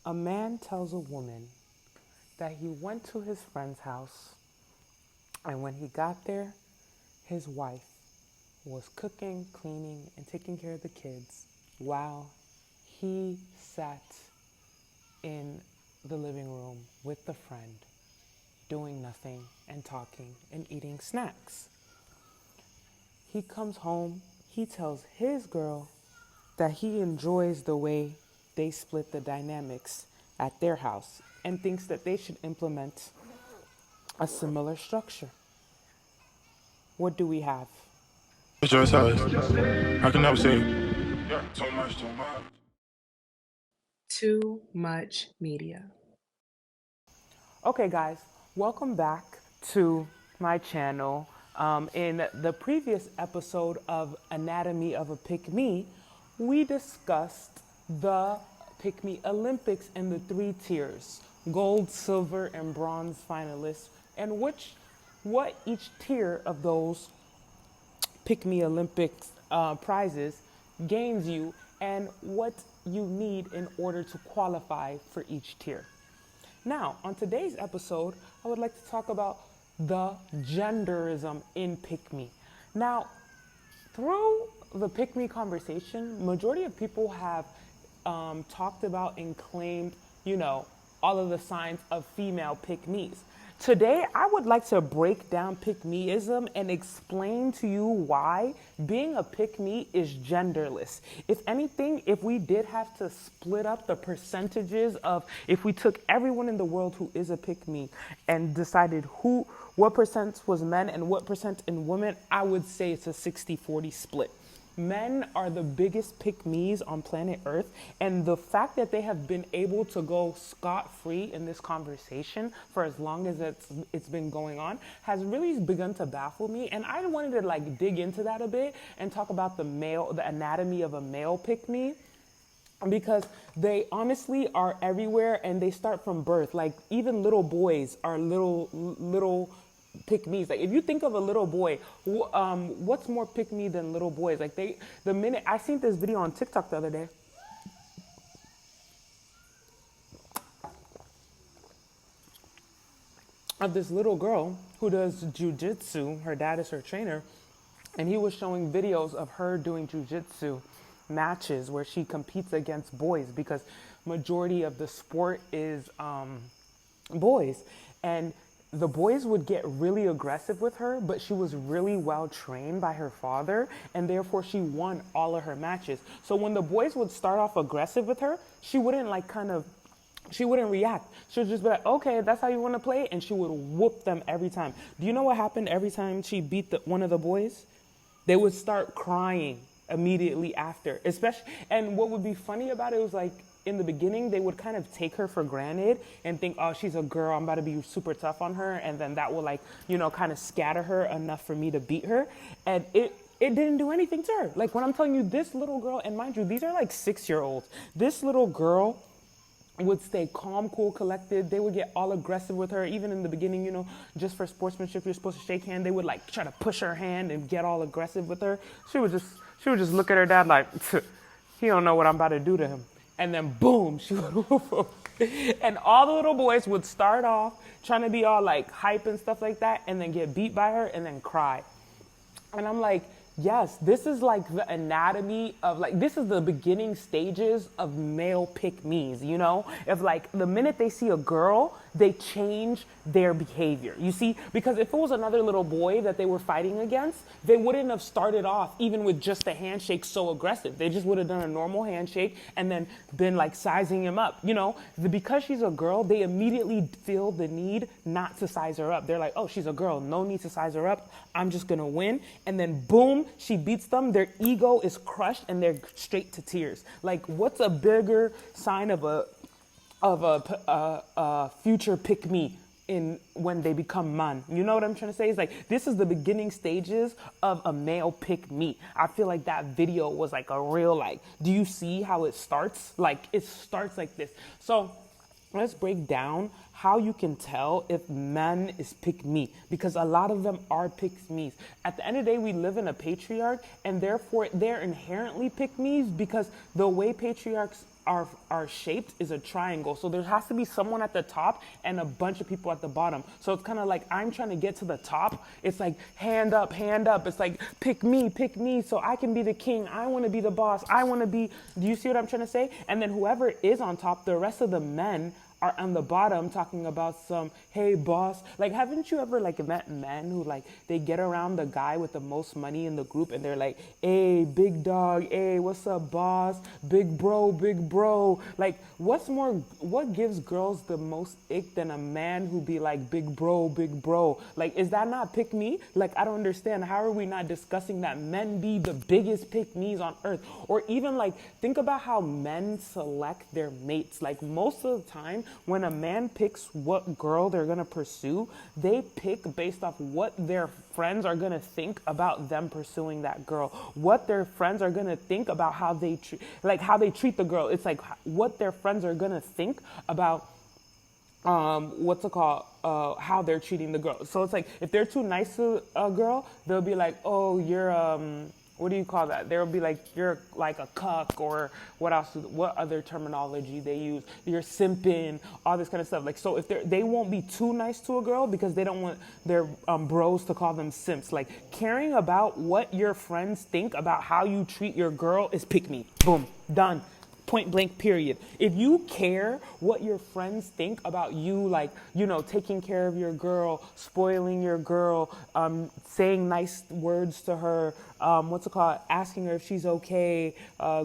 A man tells a woman that he went to his friend's house, and when he got there, his wife was cooking, cleaning, and taking care of the kids while he sat in the living room with the friend, doing nothing and talking and eating snacks. He comes home, he tells his girl that he enjoys the way they split the dynamics at their house and thinks that they should implement a similar structure. What do we have? It's your size. I can never say. Yeah, too much, too much. Too much media. Okay, guys, welcome back to my channel. In the previous episode of Anatomy of a Pick Me, we discussed the Pick Me Olympics and the three tiers: gold, silver, and bronze finalists, and what each tier of those Pick Me Olympics prizes gains you, and what you need in order to qualify for each tier. Now, on today's episode, I would like to talk about the genderism in Pick Me. Now, through the Pick Me conversation, majority of people have talked about and claimed, all of the signs of female Pick Me's. Today, I would like to break down Pick Meism and explain to you why being a Pick Me is genderless. If anything, if we did have to split up the percentages of, if we took everyone in the world who is a Pick Me and decided what percent was men and what percent in women, I would say it's a 60-40 split. Men are the biggest pick-me's on planet Earth, and the fact that they have been able to go scot-free in this conversation for as long as it's been going on has really begun to baffle me. And I wanted to dig into that a bit and talk about the anatomy of a male pick-me, because they honestly are everywhere and they start from birth. Like, even little boys are little pick me's. Like, if you think of a little boy, what's more pick me than little boys? Like, the minute I seen this video on TikTok the other day of this little girl who does jujitsu. Her dad is her trainer, and he was showing videos of her doing jujitsu matches where she competes against boys, because majority of the sport is boys, and the boys would get really aggressive with her, but she was really well trained by her father, and therefore she won all of her matches. So when the boys would start off aggressive with her, she wouldn't she wouldn't react. She would just be like, okay, that's how you want to play, and she would whoop them every time. Do you know what happened every time she beat one of the boys? They would start crying immediately after. And what would be funny about it was, like, in the beginning, they would kind of take her for granted and think, oh, she's a girl, I'm about to be super tough on her. And then that will, kind of scatter her enough for me to beat her. And it didn't do anything to her. Like, when I'm telling you, this little girl, and mind you, these are like 6-year-olds. This little girl would stay calm, cool, collected. They would get all aggressive with her. Even in the beginning, just for sportsmanship, you're supposed to shake hand. They would try to push her hand and get all aggressive with her. She would just look at her dad like, he don't know what I'm about to do to him. And then boom, she would whoop him. And all the little boys would start off trying to be all hype and stuff like that, and then get beat by her and then cry. And I'm like, yes, this is the anatomy of this is the beginning stages of male pick-me's, If the minute they see a girl, they change their behavior. You see, because if it was another little boy that they were fighting against, they wouldn't have started off even with just a handshake so aggressive. They just would have done a normal handshake and then been sizing him up. Because she's a girl, they immediately feel the need not to size her up. They're like, oh, she's a girl, no need to size her up. I'm just gonna win. And then boom, she beats them. Their ego is crushed and they're straight to tears. What's a bigger sign of a future pick me in when they become man? You know what I'm trying to say? It's this is the beginning stages of a male pick me. I feel like that video was a real do you see how it starts? It starts like this. So let's break down how you can tell if man is pick me, because a lot of them are pick me's. At the end of the day, we live in a patriarch, and therefore they're inherently pick me's, because the way patriarchs are shaped is a triangle. So there has to be someone at the top and a bunch of people at the bottom. So it's kind of like I'm trying to get to the top. It's like hand up, hand up. It's like pick me so I can be the king. I want to be the boss. I want to be, do you see what I'm trying to say? And then whoever is on top, the rest of the men are on the bottom talking about some, hey boss. Like, haven't you ever like met men who like they get around the guy with the most money in the group and they're like, hey big dog, hey what's up boss, big bro. Like what gives girls the most ick than a man who be like big bro? Like, is that not pick me? Like, I don't understand. How are we not discussing that men be the biggest pick me's on earth? Or even like think about how men select their mates. Like most of the time when a man picks what girl they're gonna pursue, they pick based off what their friends are gonna think about them pursuing that girl, what their friends are gonna think about how they treat the girl. It's like what their friends are gonna think about how they're treating the girl. So it's like if they're too nice to a girl, they'll be like, oh, you're what do you call that? They'll be like, you're like a cuck, or what other terminology they use? You're simping, all this kind of stuff. Like, so if they won't be too nice to a girl because they don't want their bros to call them simps. Like, caring about what your friends think about how you treat your girl is pick me. Boom, done. Point blank, period. If you care what your friends think about you, like, you know, taking care of your girl, spoiling your girl, saying nice words to her, asking her if she's okay,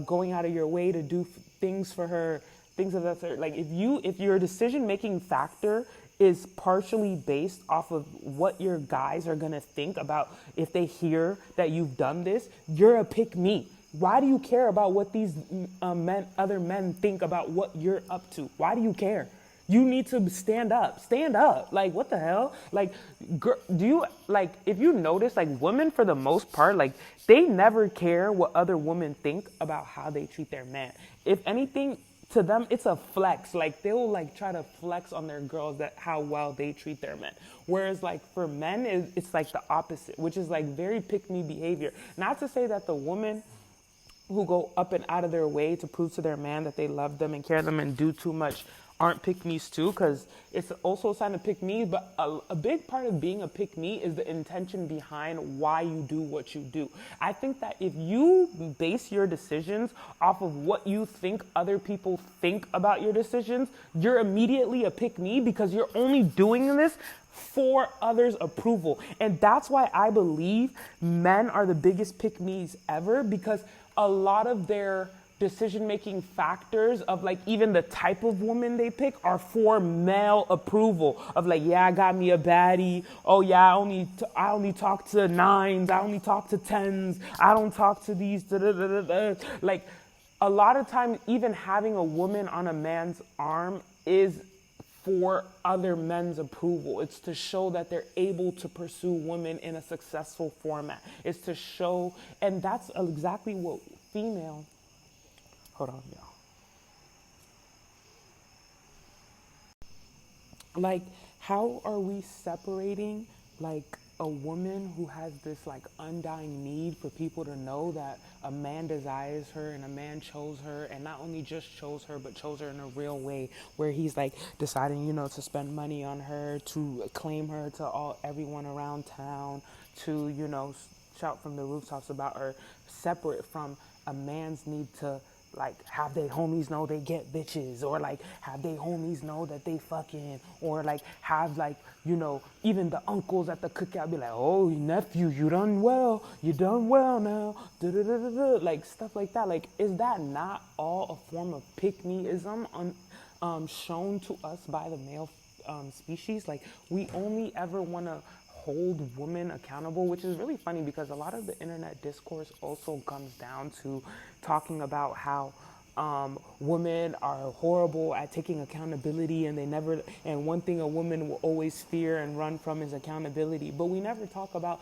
going out of your way to do things for her, things of that sort. Like, if your decision-making factor is partially based off of what your guys are gonna think about if they hear that you've done this, you're a pick me. Why do you care about what these other men think about what you're up to? Why do you care? You need to stand up. Stand up. Like, what the hell? Like, if you notice, like, women for the most part, like, they never care what other women think about how they treat their man. If anything, to them, it's a flex. Like, they'll, like, try to flex on their girls that how well they treat their men. Whereas, like, for men, it's like the opposite, which is, like, very pick-me behavior. Not to say that the woman who go up and out of their way to prove to their man that they love them and care them and do too much aren't pick-me's too, because it's also a sign of pick-me, but a big part of being a pick-me is the intention behind why you do what you do. I think that if you base your decisions off of what you think other people think about your decisions, you're immediately a pick-me because you're only doing this for others' approval. And that's why I believe men are the biggest pick-me's ever, because a lot of their decision-making factors of like even the type of woman they pick are for male approval of like, yeah, I got me a baddie. Oh yeah, I only talk to nines. I only talk to tens. I don't talk to these. Like, a lot of times, even having a woman on a man's arm is for other men's approval. It's to show that they're able to pursue women in a successful format. It's to show, and that's exactly what female, hold on, y'all. Like, how are we separating like a woman who has this like undying need for people to know that a man desires her and a man chose her, and not only just chose her but chose her in a real way where he's like deciding, you know, to spend money on her, to claim her to everyone around town, to, you know, shout from the rooftops about her, separate from a man's need to like have they homies know they get bitches, or like have they homies know that they fucking, or like have like, you know, even the uncles at the cookout be like, oh nephew, you done well now, like stuff like that. Like, is that not all a form of pick-me-ism shown to us by the male species? Like, we only ever want to hold women accountable, which is really funny because a lot of the internet discourse also comes down to talking about how women are horrible at taking accountability, and one thing a woman will always fear and run from is accountability. But we never talk about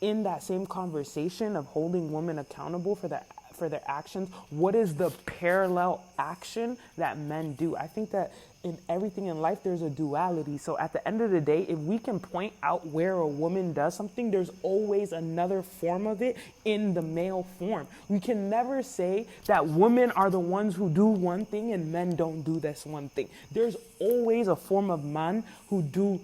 in that same conversation of holding women accountable for for their actions, what is the parallel action that men do? I think that in everything in life, there's a duality. So at the end of the day, if we can point out where a woman does something, there's always another form of it in the male form. We can never say that women are the ones who do one thing and men don't do this one thing. There's always a form of man who do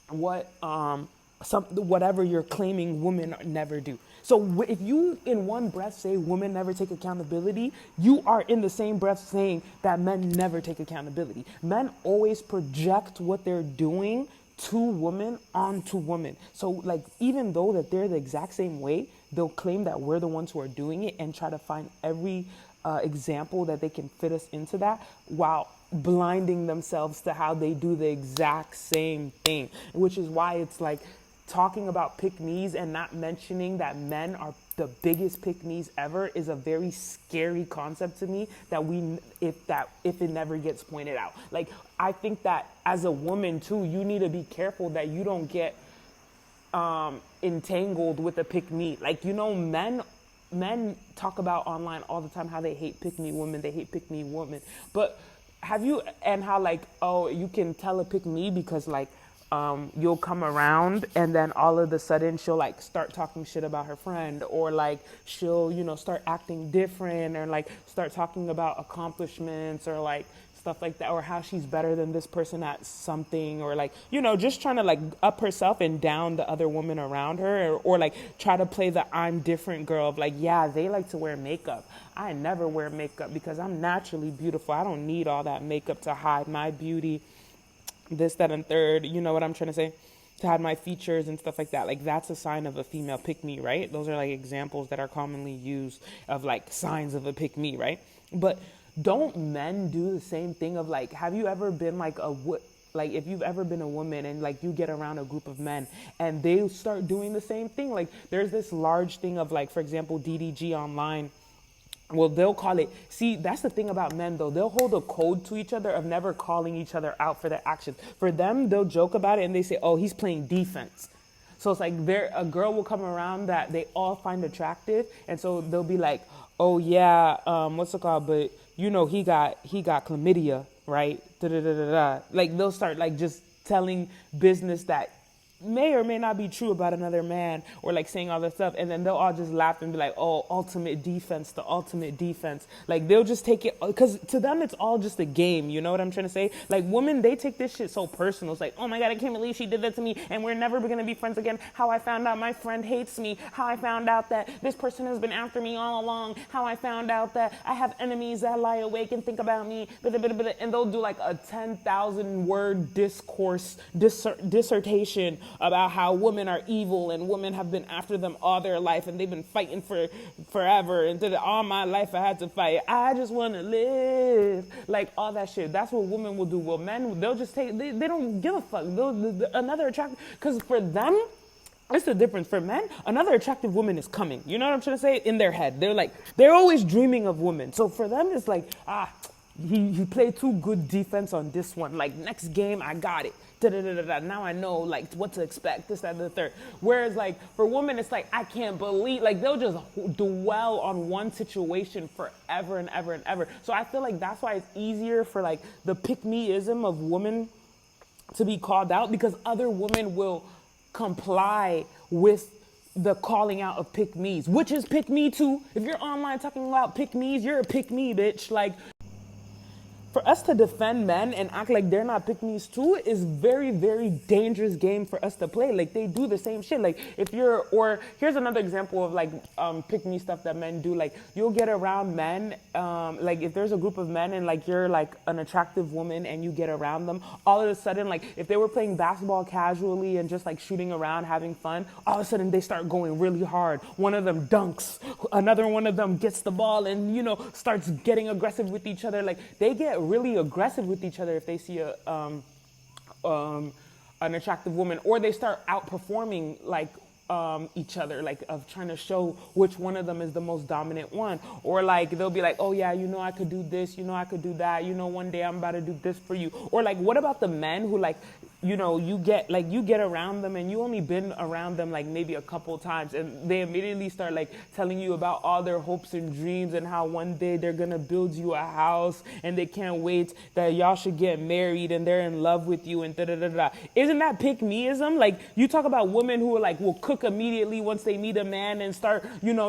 whatever you're claiming women never do. So if you in one breath say women never take accountability, you are in the same breath saying that men never take accountability. Men always project what they're doing to women onto women. So like, even though that they're the exact same way, they'll claim that we're the ones who are doing it and try to find every example that they can fit us into that, while blinding themselves to how they do the exact same thing, which is why it's like talking about pick-me's and not mentioning that men are the biggest pick-me's ever is a very scary concept to me, if it never gets pointed out. Like, I think that as a woman too, you need to be careful that you don't get entangled with a pick-me. Like, you know, men talk about online all the time how they hate pick-me women, but how like, oh, you can tell a pick-me because like you'll come around and then all of a sudden she'll like start talking shit about her friend, or like she'll, you know, start acting different, or like start talking about accomplishments or like stuff like that, or how she's better than this person at something, or like, you know, just trying to like up herself and down the other woman around her, or like try to play the I'm different girl of like, yeah, they like to wear makeup. I never wear makeup because I'm naturally beautiful. I don't need all that makeup to hide my beauty, this, that, and third. You know what I'm trying to say? To hide my features and stuff like that. Like, that's a sign of a female pick-me, right? Those are like examples that are commonly used of like signs of a pick-me, right? But don't men do the same thing of like, have you ever been like like if you've ever been a woman and like you get around a group of men and they start doing the same thing? Like, there's this large thing of like, for example, DDG online. Well, they'll call it, see, that's the thing about men though. They'll hold a code to each other of never calling each other out for their actions. For them, they'll joke about it and they say, oh, he's playing defense. So it's like a girl will come around that they all find attractive. And so they'll be like, oh yeah, what's it called? But you know, he got chlamydia, right? Da, da, da, da, da. Like, they'll start like just telling business that may or may not be true about another man, or like saying all this stuff, and then they'll all just laugh and be like, oh, ultimate defense, the ultimate defense. Like, they'll just take it, because to them it's all just a game. You know what I'm trying to say? Like, women, they take this shit so personal. It's like, oh my god, I can't believe she did that to me and we're never gonna be friends again. How I found out my friend hates me, how I found out that this person has been after me all along, how I found out that I have enemies that lie awake and think about me, and they'll do like a 10,000 word dissertation about how women are evil and women have been after them all their life and they've been fighting for forever, and all my life I had to fight. I just want to live. Like, all that shit. That's what women will do. Well, men, they'll just take, they don't give a fuck. Another attractive, because for them, it's the difference. For men, another attractive woman is coming. You know what I'm trying to say? In their head. They're always dreaming of women. So for them, it's like, he played too good defense on this one. Like, next game, I got it. Da-da-da-da-da. Now I know like what to expect, this, that, and the third. Whereas like for women, it's like, I can't believe, like they'll just dwell on one situation forever and ever and ever. So I feel like that's why it's easier for like the pick-me-ism of women to be called out, because other women will comply with the calling out of pick-me's, which is pick-me too. If you're online talking about pick-me's, you're a pick-me, bitch. Like, for us to defend men and act like they're not pick-me's too is very, very dangerous game for us to play. Like, they do the same shit. Like, or here's another example of like pick-me stuff that men do. Like, you'll get around men, like if there's a group of men and like you're like an attractive woman and you get around them, all of a sudden, like if they were playing basketball casually and just like shooting around, having fun, all of a sudden they start going really hard. One of them dunks, another one of them gets the ball and, you know, starts getting aggressive with each other. Like, they get really aggressive with each other if they see an attractive woman, or they start outperforming like each other, like of trying to show which one of them is the most dominant one. Or like they'll be like, oh yeah, you know, I could do this, you know, I could do that, you know, one day I'm about to do this for you. Or like, what about the men who like you get around them and you only been around them like maybe a couple times, and they immediately start like telling you about all their hopes and dreams and how one day they're gonna build you a house and they can't wait that y'all should get married and they're in love with you and da da da da. Isn't that pick meism? Like, you talk about women who are like will cook immediately once they meet a man and start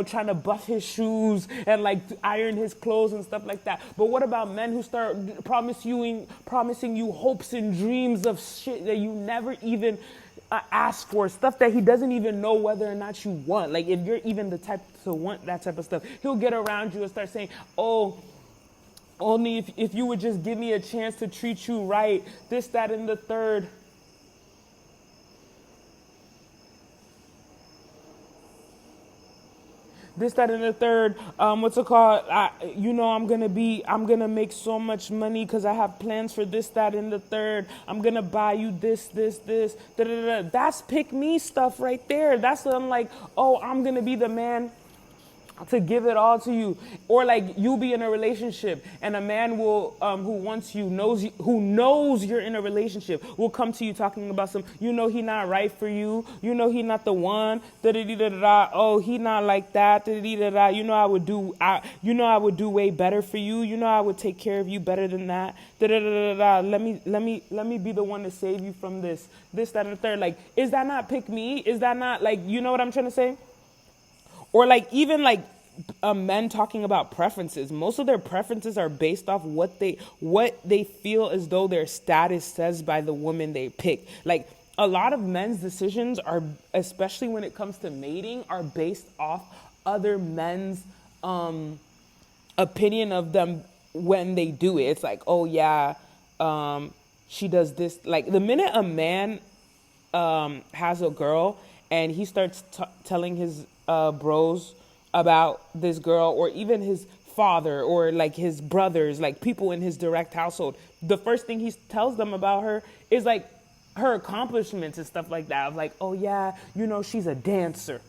trying to buff his shoes and like iron his clothes and stuff like that. But what about men who start promising you hopes and dreams of shit that you never even ask for, stuff that he doesn't even know whether or not you want? Like, if you're even the type to want that type of stuff, he'll get around you and start saying, oh, only if you would just give me a chance to treat you right, this, that, and the third. This, that, and the third. What's it called? I'm gonna make so much money because I have plans for this, that, and the third. I'm gonna buy you this, da, da, da. That's pick me stuff right there. That's them like, oh, I'm gonna be the man to give it all to you. Or like, you be in a relationship and a man will who wants you, who knows you're in a relationship, will come to you talking about he not right for you, he not the one, da da da da da. Oh, he not like that, da da da da. I would do way better for you. I would take care of you better than that, da da da da da. Let me be the one to save you from this, that, and the third. Like, is that not pick me? Is that not, like, you know what I'm trying to say? Or like, even like men talking about preferences. Most of their preferences are based off what they feel as though their status says by the woman they pick. Like, a lot of men's decisions are, especially when it comes to mating, are based off other men's opinion of them when they do it. It's like, oh yeah, she does this. Like, the minute a man has a girl and he starts telling his bros about this girl, or even his father, or like his brothers, like people in his direct household, the first thing he tells them about her is like her accomplishments and stuff like that. Of like, oh yeah, she's a dancer.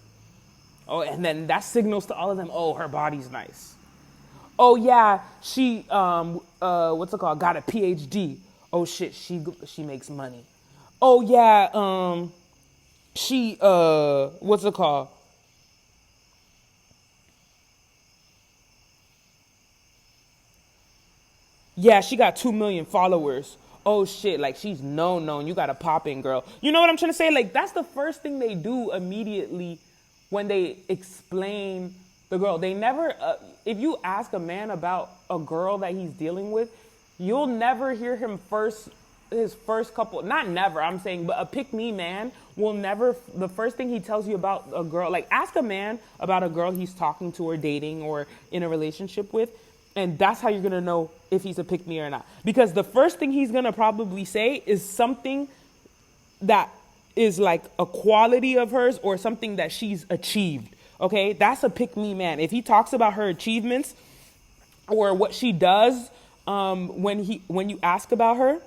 Oh, and then that signals to all of them, oh, her body's nice. Oh yeah, she got a PhD. Oh shit, she makes money. Oh yeah, she yeah, she got 2 million followers. Oh shit, like, she's known. You got a pop-in girl. You know what I'm trying to say? Like, that's the first thing they do immediately when they explain the girl. They never, if you ask a man about a girl that he's dealing with, you'll never hear him his first couple, not never, I'm saying, but a pick-me man will never, the first thing he tells you about a girl, like, ask a man about a girl he's talking to or dating or in a relationship with, and that's how you're going to know if he's a pick-me or not. Because the first thing he's going to probably say is something that is like a quality of hers or something that she's achieved. Okay? That's a pick-me man. If he talks about her achievements or what she does when you ask about her,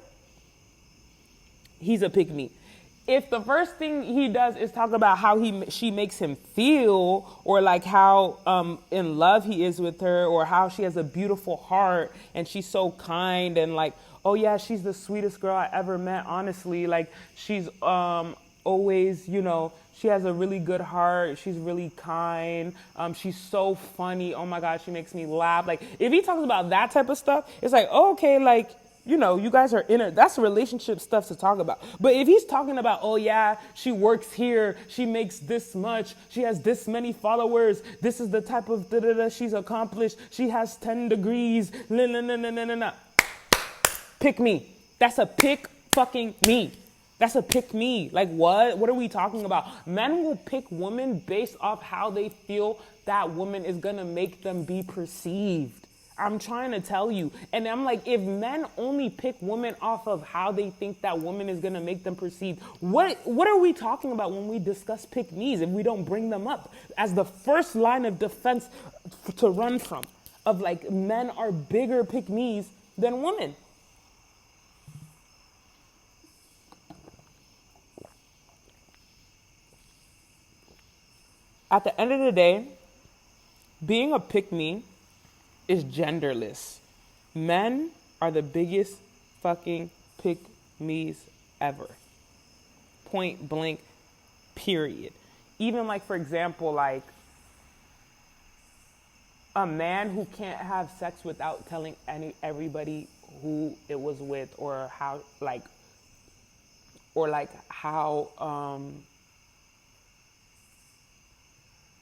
he's a pick-me. If the first thing he does is talk about how she makes him feel, or like how in love he is with her, or how she has a beautiful heart and she's so kind, and like, oh yeah, she's the sweetest girl I ever met, honestly, like, she's always, she has a really good heart, she's really kind, she's so funny, oh my God, she makes me laugh. Like, if he talks about that type of stuff, it's like, oh, okay, like, you guys are that's relationship stuff to talk about. But if he's talking about, oh yeah, she works here, she makes this much, she has this many followers, this is the type of she's accomplished, she has 10 degrees, no. Pick me. That's a pick fucking me. That's a pick me. Like, what? What are we talking about? Men will pick women based off how they feel that woman is gonna make them be perceived. I'm trying to tell you. And I'm like, if men only pick women off of how they think that woman is going to make them perceived, what are we talking about when we discuss pick me's if we don't bring them up as the first line of defense to run from? Of like, men are bigger pick me's than women. At the end of the day, being a pick me is genderless. Men are the biggest fucking pick-me's ever. point blank, period. Even like, for example, like a man who can't have sex without telling everybody who it was with, or how, like, or like how,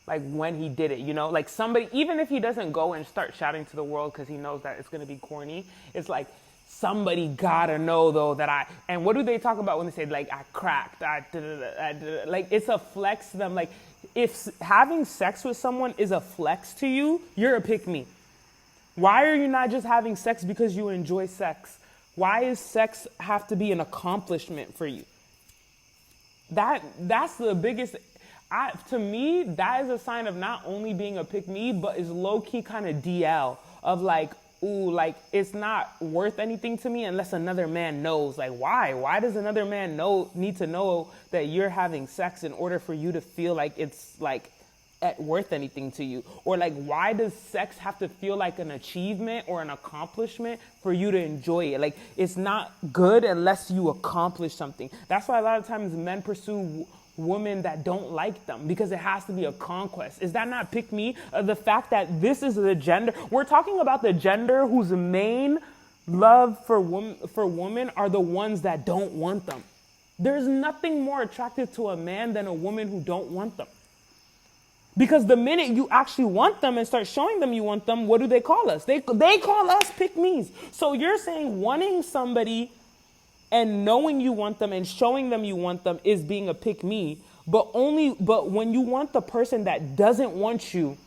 like when he did it, you know, like somebody, even if he doesn't go and start shouting to the world because he knows that it's going to be corny, it's like somebody gotta know though that and what do they talk about when they say like I cracked, like it's a flex to them. Like if having sex with someone is a flex to you, you're a pick me. Why are you not just having sex because you enjoy sex? Why does sex have to be an accomplishment for you? That's the biggest. To me, that is a sign of not only being a pick me, but is low key kind of DL of like, ooh, like it's not worth anything to me unless another man knows. Like why? Why does another man need to know that you're having sex in order for you to feel like it's like worth anything to you? Or like why does sex have to feel like an achievement or an accomplishment for you to enjoy it? Like it's not good unless you accomplish something. That's why a lot of times men pursue women that don't like them, because it has to be a conquest. Is that not pick me? The fact that this is the gender, we're talking about the gender whose main love for women are the ones that don't want them. There's nothing more attractive to a man than a woman who don't want them. Because the minute you actually want them and start showing them you want them, what do they call us? They call us pick me's. So you're saying wanting somebody and knowing you want them and showing them you want them is being a pick me, but when you want the person that doesn't want you,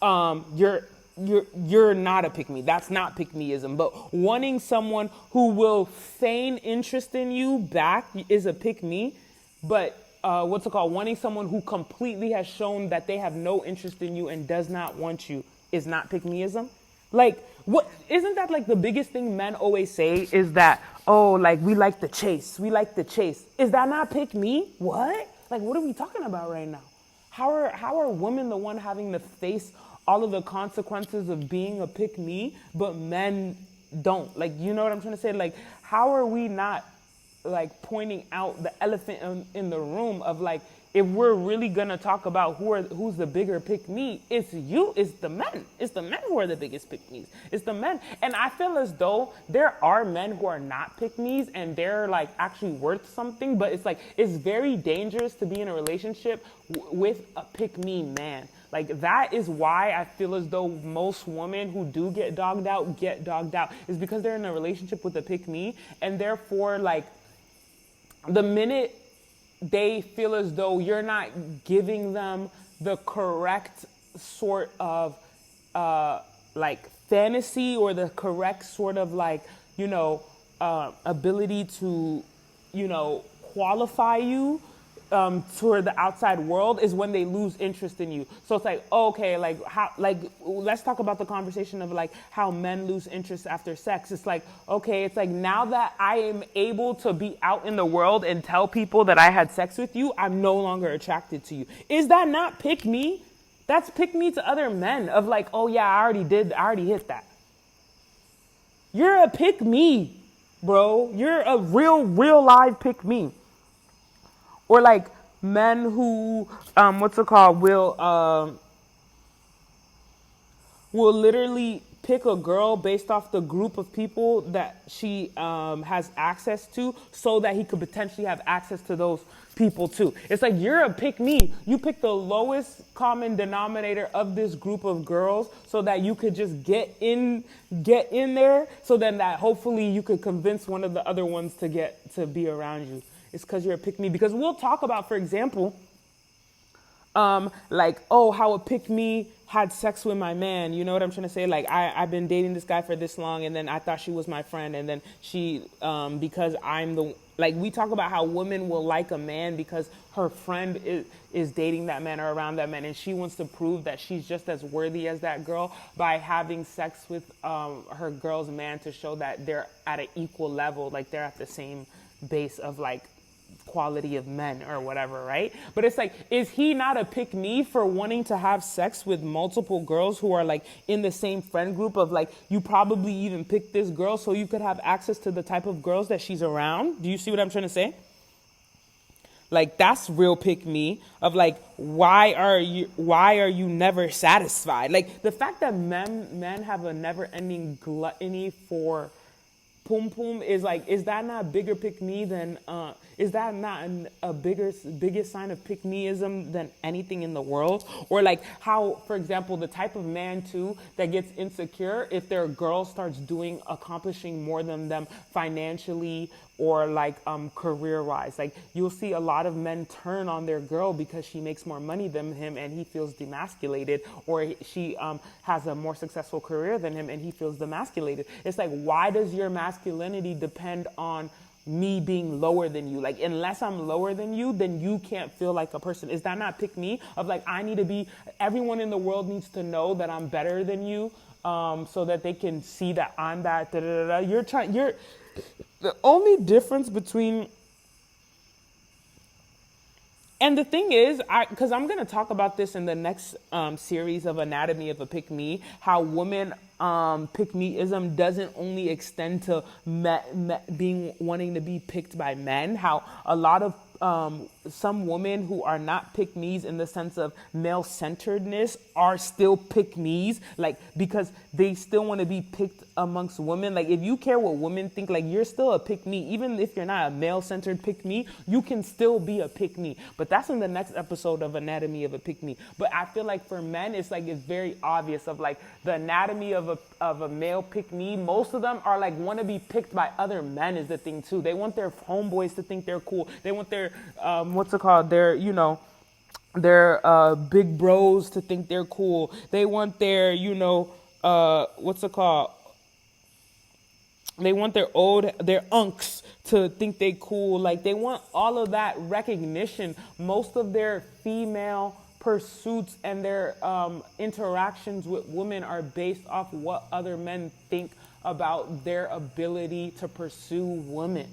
you're not a pick me. That's not pick meism. But wanting someone who will feign interest in you back is a pick me. But wanting someone who completely has shown that they have no interest in you and does not want you is not pick meism. Like, what isn't that like the biggest thing men always say is that, oh, like we like the chase. Is that not pick me? What? Like, what are we talking about right now? How are women the one having to face all of the consequences of being a pick me, but men don't? Like, you know what I'm trying to say? Like, how are we not like pointing out the elephant in the room of like, if we're really gonna talk about who's the bigger pick me, it's the men. It's the men who are the biggest pick me's. It's the men. And I feel as though there are men who are not pick me's and they're like actually worth something, but it's like, it's very dangerous to be in a relationship with a pick me man. Like that is why I feel as though most women who do get dogged out is because they're in a relationship with a pick me, and therefore like the minute they feel as though you're not giving them the correct sort of like fantasy or the correct sort of like, ability to, qualify you toward the outside world is when they lose interest in you. So it's like, okay, like how, like let's talk about the conversation of like how men lose interest after sex. It's like, okay, it's like now that I am able to be out in the world and tell people that I had sex with you, I'm no longer attracted to you. Is that not pick me? That's pick me to other men of like, oh yeah, I already hit that. You're a pick me, bro. You're a real live pick me. Or like men who, will literally pick a girl based off the group of people that she has access to so that he could potentially have access to those people too. It's like, you're a pick me. You pick the lowest common denominator of this group of girls so that you could just get in there, so then that hopefully you could convince one of the other ones to be around you. It's because you're a pick me. Because we'll talk about, for example, like, oh, how a pick me had sex with my man. You know what I'm trying to say? Like, I've been dating this guy for this long, and then I thought she was my friend, and then she, because we talk about how women will like a man because her friend is dating that man or around that man, and she wants to prove that she's just as worthy as that girl by having sex with her girl's man to show that they're at an equal level, like they're at the same base of like quality of men or whatever, right? But it's like, is he not a pick me for wanting to have sex with multiple girls who are like in the same friend group of like, you probably even picked this girl so you could have access to the type of girls that she's around? Do you see what I'm trying to say? Like that's real pick me of like why are you never satisfied? Like the fact that men have a never ending gluttony for pum pum is like, is that not bigger pick me than is that not a biggest sign of pick meism than anything in the world? Or like how, for example, the type of man too that gets insecure if their girl starts accomplishing more than them financially or like career wise. Like you'll see a lot of men turn on their girl because she makes more money than him and he feels demasculated, or she has a more successful career than him and he feels demasculated. It's like, why does your masculinity depend on me being lower than you? Like, unless I'm lower than you, then you can't feel like a person. Is that not pick me? Of like, everyone in the world needs to know that I'm better than you, so that they can see that I'm that. The only difference between, and the thing is, because I'm going to talk about this in the next series of Anatomy of a Pick Me, how woman pick meism doesn't only extend to wanting to be picked by men, how a lot of some women who are not pick me's in the sense of male centeredness are still pick me's, like because they still want to be picked amongst women. Like if you care what women think, like you're still a pick me. Even if you're not a male centered pick me, you can still be a pick me. But that's in the next episode of Anatomy of a Pick Me. But I feel like for men, it's very obvious of like the anatomy of a male pick me. Most of them are like want to be picked by other men is the thing too. They want their homeboys to think they're cool. They want their their big bros to think they're cool. They want their they want their unks to think they cool. Like they want all of that recognition. Most of their female pursuits and their interactions with women are based off what other men think about their ability to pursue women,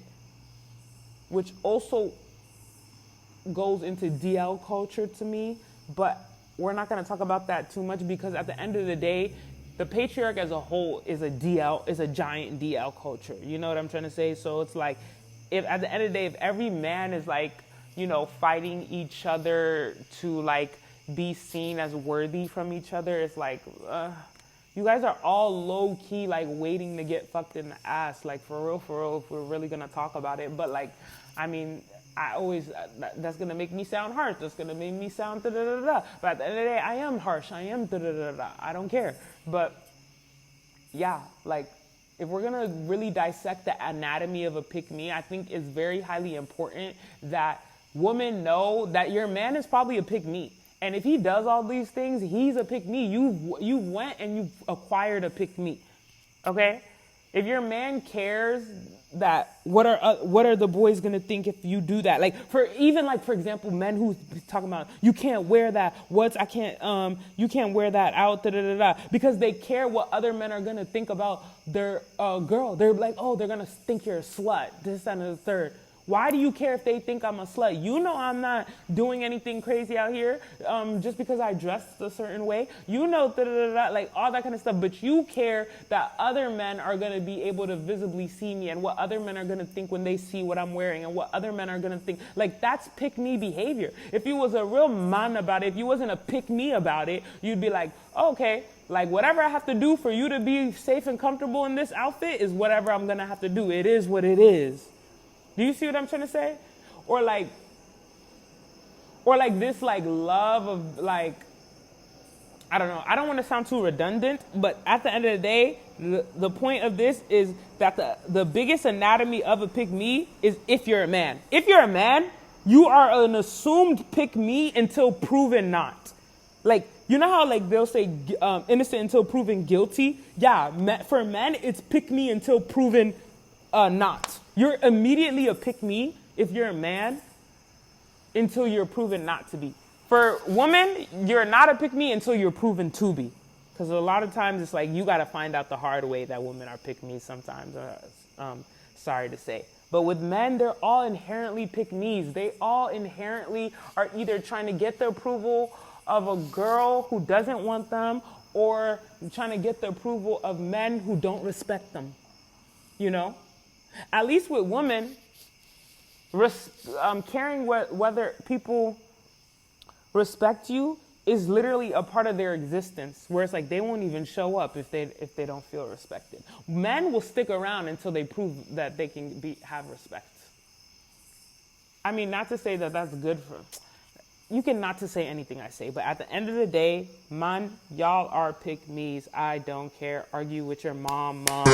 which also goes into DL culture to me. But we're not going to talk about that too much because at the end of the day, the patriarch as a whole is a giant DL culture. You know what I'm trying to say? So it's like, if at the end of the day, if every man is like, fighting each other to like be seen as worthy from each other, it's like, you guys are all low key like waiting to get fucked in the ass. Like for real, if we're really gonna talk about it. But like, I mean, that's gonna make me sound harsh. That's gonna make me sound da-da-da-da. But at the end of the day, I am harsh. I am da-da-da-da. I don't care. But yeah, like if we're gonna really dissect the anatomy of a pick me, I think it's very highly important that women know that your man is probably a pick me. And if he does all these things, he's a pick me. You went and you acquired a pick me. Okay? If your man cares that what are the boys gonna think if you do that? Like for example, men who talking about you can't wear that. You can't wear that out, because they care what other men are gonna think about their girl. They're like, oh, they're gonna think you're a slut. This, that, and the third. Why do you care if they think I'm a slut? You know I'm not doing anything crazy out here just because I dressed a certain way. You know, like all that kind of stuff. But you care that other men are going to be able to visibly see me and what other men are going to think when they see what I'm wearing and what other men are going to think. Like that's pick me behavior. If you was a real man about it, if you wasn't a pick me about it, you'd be like, oh, okay, like whatever I have to do for you to be safe and comfortable in this outfit is whatever I'm going to have to do. It is what it is. Do you see what I'm trying to say? Or like this like love of like, I don't know. I don't want to sound too redundant, but at the end of the day, the point of this is that the biggest anatomy of a pick me is if you're a man. If you're a man, you are an assumed pick me until proven not. Like, you know how like they'll say innocent until proven guilty? Yeah, for men, it's pick me until proven not. You're immediately a pick me if you're a man until you're proven not to be. For women, you're not a pick me until you're proven to be. Because a lot of times it's like you got to find out the hard way that women are pick me sometimes. Sorry to say. But with men, they're all inherently pick me's. They all inherently are either trying to get the approval of a girl who doesn't want them or trying to get the approval of men who don't respect them. You know? At least with women, Caring whether people respect you is literally a part of their existence, where it's like they won't even show up if they don't feel respected. Men will stick around until they prove that they can have respect. I mean, not to say that that's good for you, can not to say anything I say, but at the end of the day, man, y'all are PickMes. I don't care. Argue with your mom. I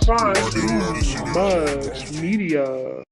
find too much media